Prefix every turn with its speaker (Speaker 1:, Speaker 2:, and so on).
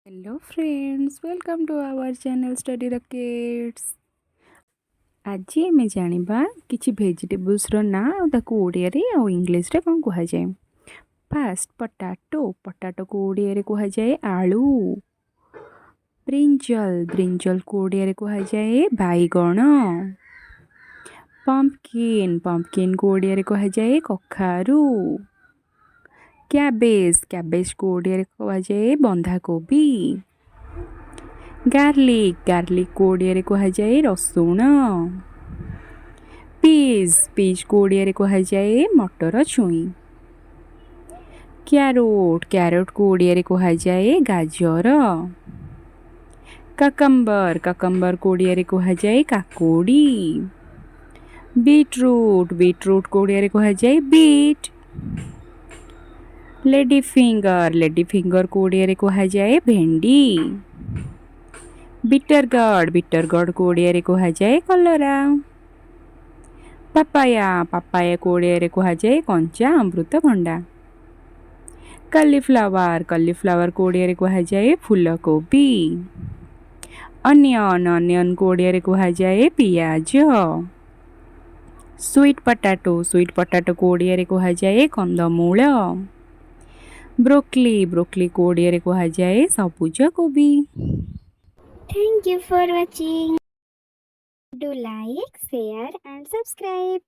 Speaker 1: Hello friends, welcome to our channel Study Rockets. ଆଜି ଆମେ ଜାଣିବା କିଛି ଭେଜିଟେବୁଲ୍ସର ନାଁ ଆଉ ତାକୁ ଓଡ଼ିଆରେ ଆଉ ଇଂଲିଶରେ କ'ଣ କୁହାଯାଏ। ଫାଷ୍ଟ ପଟାଟୋକୁ ଓଡ଼ିଆରେ କୁହାଯାଏ ଆଳୁ। ବ୍ରିଞ୍ଜଲକୁ ଓଡ଼ିଆରେ କୁହାଯାଏ ବାଇଗଣ। ପମ୍ପକିନ୍କୁ ଓଡ଼ିଆରେ କୁହାଯାଏ କଖାରୁ। କ୍ୟାବେଜକୁ ଓଡ଼ିଆରେ କୁହାଯାଏ ବନ୍ଧାକୋବି। ଗାର୍ଲିକକୁ ଓଡ଼ିଆରେ କୁହାଯାଏ ରସୁଣ। ପିଜ୍କୁ ଓଡ଼ିଆରେ କୁହାଯାଏ ମଟର ଛୁଇଁ। କ୍ୟାରୋଟକୁ ଓଡ଼ିଆରେ କୁହାଯାଏ ଗାଜର। କକମ୍ବରକୁ ଓଡ଼ିଆରେ କୁହାଯାଏ କାକୁଡ଼ି। ବିଟ୍ରୁଟକୁ ଓଡ଼ିଆରେ କୁହାଯାଏ ବିଟ୍। ଲେଡିଫିଙ୍ଗରକୁ ଓଡ଼ିଆରେ କୁହାଯାଏ ଭେଣ୍ଡି। ବିଟରଗଡ଼କୁ ଓଡ଼ିଆରେ କୁହାଯାଏ କଲରା। ପାପାୟାକୁ ଓଡ଼ିଆରେ କୁହାଯାଏ କଞ୍ଚା ଅମୃତଭଣ୍ଡା। କଲିଫ୍ଲାୱାରକୁ ଓଡ଼ିଆରେ କୁହାଯାଏ ଫୁଲକୋବି। ଅନିଅନକୁ ଓଡ଼ିଆରେ କୁହାଯାଏ ପିଆଜ। ସୁଇଟ୍ ପଟାଟୋକୁ ଓଡ଼ିଆରେ କୁହାଯାଏ କନ୍ଦମୂଳ। ବ୍ରୋକଲିକୁ ଓଡ଼ିଆରେ କୁହାଯାଏ ସବୁଜ କୋବି।
Speaker 2: Thank you for watching. Do like, share and subscribe.